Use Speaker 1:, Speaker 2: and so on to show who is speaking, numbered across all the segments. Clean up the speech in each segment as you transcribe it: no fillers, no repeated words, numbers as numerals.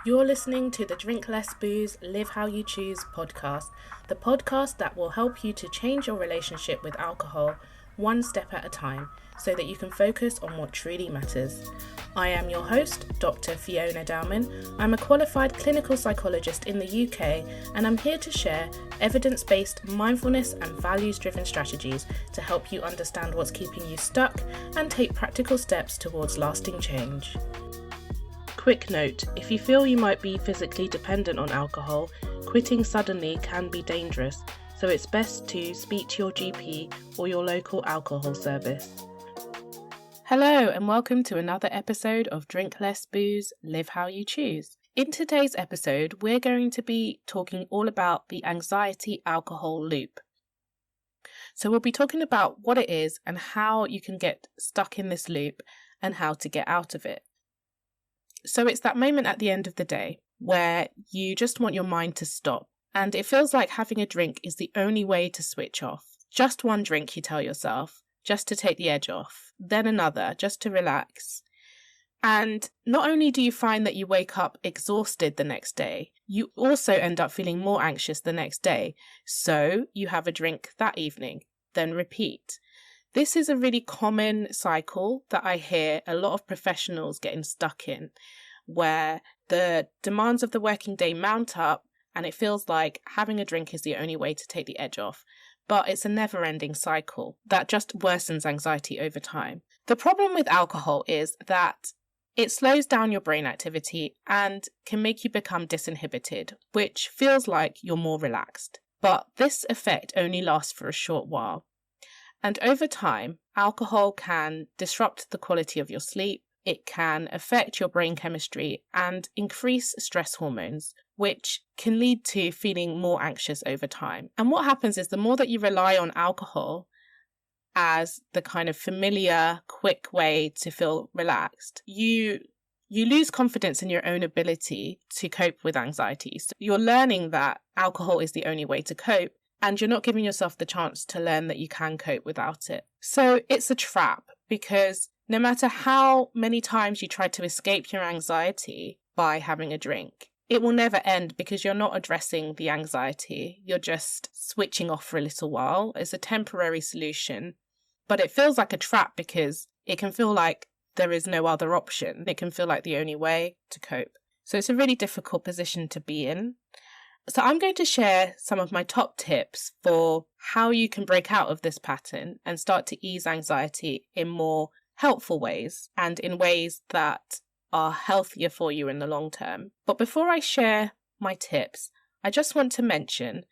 Speaker 1: You're listening to the Drink Less Booze, Live How You Choose podcast, the podcast that will help you to change your relationship with alcohol one step at a time so that you can focus on what truly matters. I am your host, Dr Fiona Dowman. I'm a qualified clinical psychologist in the UK, and I'm here to share evidence-based mindfulness and values-driven strategies to help you understand what's keeping you stuck and take practical steps towards lasting change. Quick note, if you feel you might be physically dependent on alcohol, quitting suddenly can be dangerous, so it's best to speak to your GP or your local alcohol service. Hello and welcome to another episode of Drink Less Booze, Live How You Choose. In today's episode, we're going to be talking all about the anxiety alcohol loop. So we'll be talking about what it is and how you can get stuck in this loop and how to get out of it. So it's that moment at the end of the day where you just want your mind to stop, and it feels like having a drink is the only way to switch off. Just one drink, you tell yourself, just to take the edge off, then another, just to relax. And not only do you find that you wake up exhausted the next day, you also end up feeling more anxious the next day. So you have a drink that evening, then repeat. This is a really common cycle that I hear a lot of professionals getting stuck in, where the demands of the working day mount up and it feels like having a drink is the only way to take the edge off. But it's a never-ending cycle that just worsens anxiety over time. The problem with alcohol is that it slows down your brain activity and can make you become disinhibited, which feels like you're more relaxed. But this effect only lasts for a short while. And over time, alcohol can disrupt the quality of your sleep, it can affect your brain chemistry and increase stress hormones, which can lead to feeling more anxious over time. And what happens is the more that you rely on alcohol as the kind of familiar, quick way to feel relaxed, you lose confidence in your own ability to cope with anxiety. So you're learning that alcohol is the only way to cope, and you're not giving yourself the chance to learn that you can cope without it. So it's a trap, because no matter how many times you try to escape your anxiety by having a drink, it will never end because you're not addressing the anxiety. You're just switching off for a little while. It's a temporary solution, but it feels like a trap because it can feel like there is no other option. It can feel like the only way to cope. So it's a really difficult position to be in. So I'm going to share some of my top tips for how you can break out of this pattern and start to ease anxiety in more helpful ways and in ways that are healthier for you in the long term. But before I share my tips, I just want to mention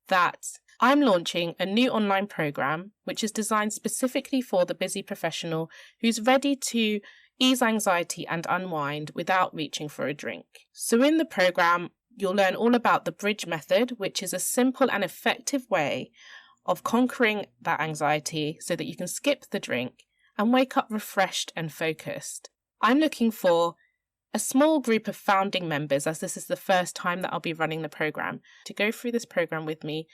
Speaker 1: that I'm launching a new online program which is designed specifically for the busy professional who's ready to ease anxiety and unwind without reaching for a drink. So in the program, you'll learn all about the bridge method, which is a simple and effective way of conquering that anxiety so that you can skip the drink and wake up refreshed and focused. I'm looking for a small group of founding members, as this is the first time that I'll be running the program, to go through this program with me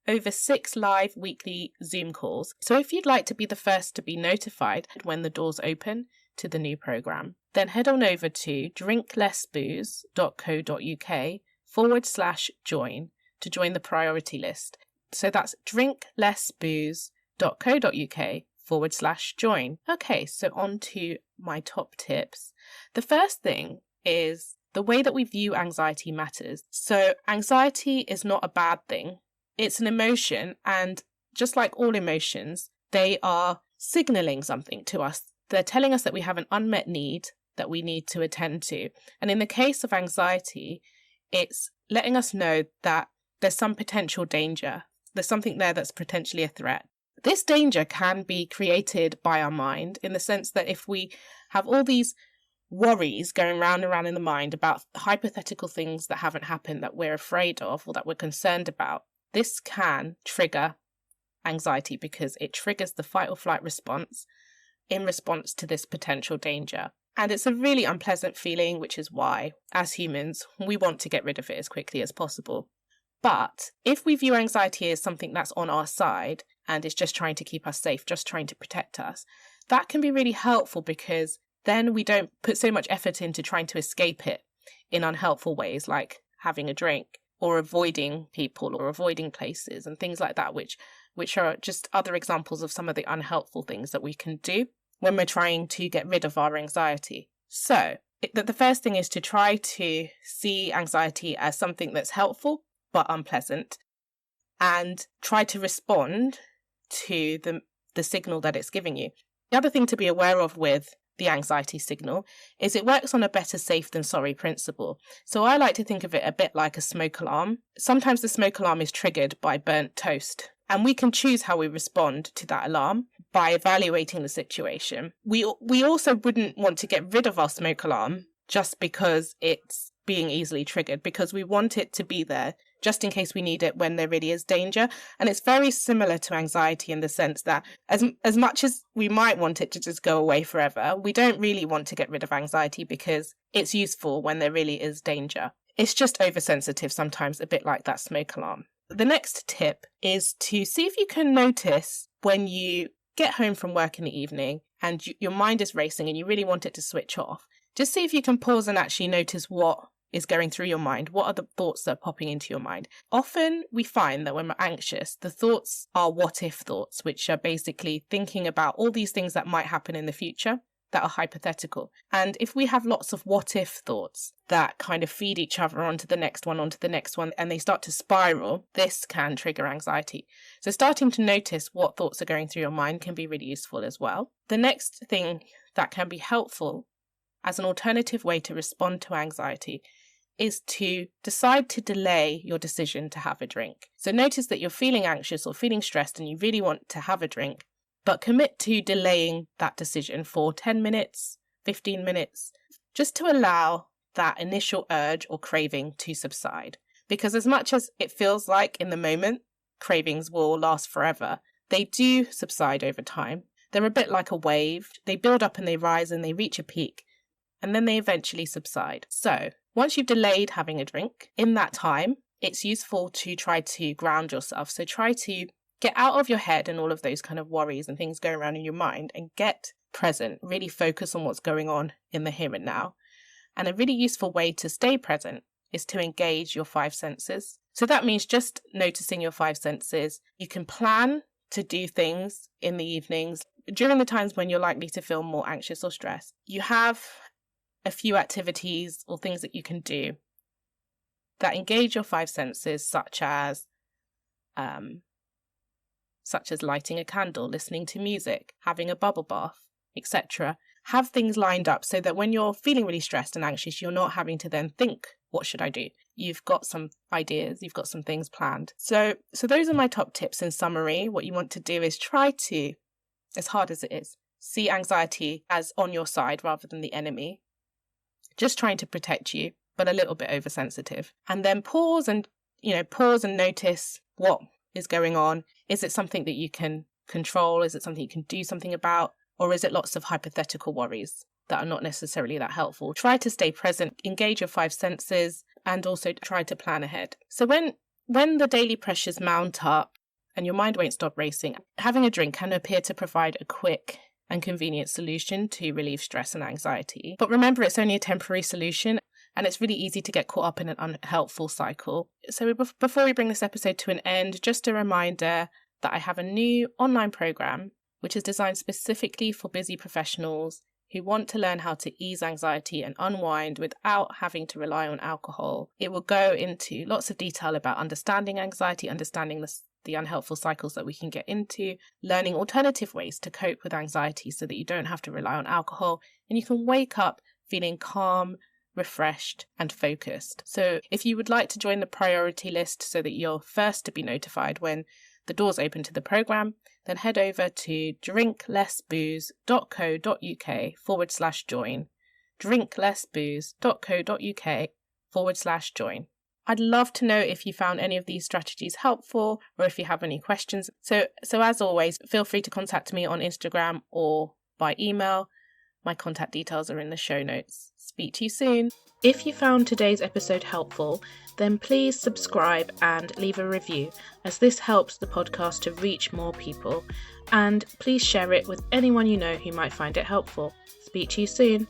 Speaker 1: over 6 live weekly Zoom calls. So if you'd like to be the first to be notified when the doors open to the new program, then head on over to drinklessbooze.co.uk/join to join the priority list. So that's drinklessbooze.co.uk/join. Okay, so on to my top tips. The first thing is the way that we view anxiety matters. So anxiety is not a bad thing. It's an emotion, and just like all emotions, they are signaling something to us. They're telling us that we have an unmet need that we need to attend to. And in the case of anxiety, it's letting us know that there's some potential danger. There's something there that's potentially a threat. This danger can be created by our mind, in the sense that if we have all these worries going round and round in the mind about hypothetical things that haven't happened that we're afraid of or that we're concerned about, this can trigger anxiety because it triggers the fight or flight response in response to this potential danger. And it's a really unpleasant feeling, which is why, as humans, we want to get rid of it as quickly as possible. But if we view anxiety as something that's on our side and is just trying to keep us safe, just trying to protect us, that can be really helpful, because then we don't put so much effort into trying to escape it. in unhelpful ways, like having a drink or avoiding people or avoiding places and things like that, which are just other examples of some of the unhelpful things that we can do when we're trying to get rid of our anxiety. So the first thing is to try to see anxiety as something that's helpful but unpleasant, and try to respond to the signal that it's giving you. The other thing to be aware of with the anxiety signal is it works on a better safe than sorry principle. So I like to think of it a bit like a smoke alarm. Sometimes the smoke alarm is triggered by burnt toast, and we can choose how we respond to that alarm by evaluating the situation. We also wouldn't want to get rid of our smoke alarm just because it's being easily triggered, because we want it to be there just in case we need it when there really is danger. And it's very similar to anxiety in the sense that as much as we might want it to just go away forever, we don't really want to get rid of anxiety because it's useful when there really is danger. It's just oversensitive sometimes, a bit like that smoke alarm. The next tip is to see if you can notice when you get home from work in the evening and your mind is racing and you really want it to switch off. Just see if you can pause and actually notice what is going through your mind. What are the thoughts that are popping into your mind? Often we find that when we're anxious, the thoughts are what if thoughts, which are basically thinking about all these things that might happen in the future that are hypothetical. And if we have lots of what if thoughts that kind of feed each other onto the next one, and they start to spiral, this can trigger anxiety. So starting to notice what thoughts are going through your mind can be really useful as well. The next thing that can be helpful as an alternative way to respond to anxiety is to decide to delay your decision to have a drink. So notice that you're feeling anxious or feeling stressed and you really want to have a drink, but commit to delaying that decision for 10 minutes, 15 minutes, just to allow that initial urge or craving to subside. Because as much as it feels like in the moment cravings will last forever, they do subside over time. They're a bit like a wave. They build up and they rise and they reach a peak, and then they eventually subside. So once you've delayed having a drink, in that time, it's useful to try to ground yourself. So try to get out of your head and all of those kind of worries and things going around in your mind and get present. Really focus on what's going on in the here and now. And a really useful way to stay present is to engage your 5 senses. So that means just noticing your 5 senses. You can plan to do things in the evenings during the times when you're likely to feel more anxious or stressed. You have a few activities or things that you can do that engage your 5 senses, such as lighting a candle, listening to music, having a bubble bath, etc. Have things lined up so that when you're feeling really stressed and anxious, you're not having to then think, what should I do? You've got some ideas, you've got some things planned. So those are my top tips in summary. What you want to do is try to, as hard as it is, see anxiety as on your side rather than the enemy, just trying to protect you, but a little bit oversensitive. And then pause and notice what is going on. Is it something that you can control? Is it something you can do something about? Or is it lots of hypothetical worries that are not necessarily that helpful? Try to stay present, engage your 5 senses, and also try to plan ahead. So when the daily pressures mount up and your mind won't stop racing, having a drink can appear to provide a quick and convenient solution to relieve stress and anxiety. But remember, it's only a temporary solution, and it's really easy to get caught up in an unhelpful cycle. So before we bring this episode to an end, just a reminder that I have a new online program which is designed specifically for busy professionals who want to learn how to ease anxiety and unwind without having to rely on alcohol. It will go into lots of detail about understanding anxiety, understanding the unhelpful cycles that we can get into, learning alternative ways to cope with anxiety so that you don't have to rely on alcohol, and you can wake up feeling calm, refreshed and focused. So if you would like to join the priority list so that you're first to be notified when the doors open to the program, then head over to drinklessbooze.co.uk/join. drinklessbooze.co.uk/join. I'd love to know if you found any of these strategies helpful or if you have any questions. So as always, feel free to contact me on Instagram or by email. My contact details are in the show notes. Speak to you soon. If you found today's episode helpful, then please subscribe and leave a review, as this helps the podcast to reach more people. And please share it with anyone you know who might find it helpful. Speak to you soon.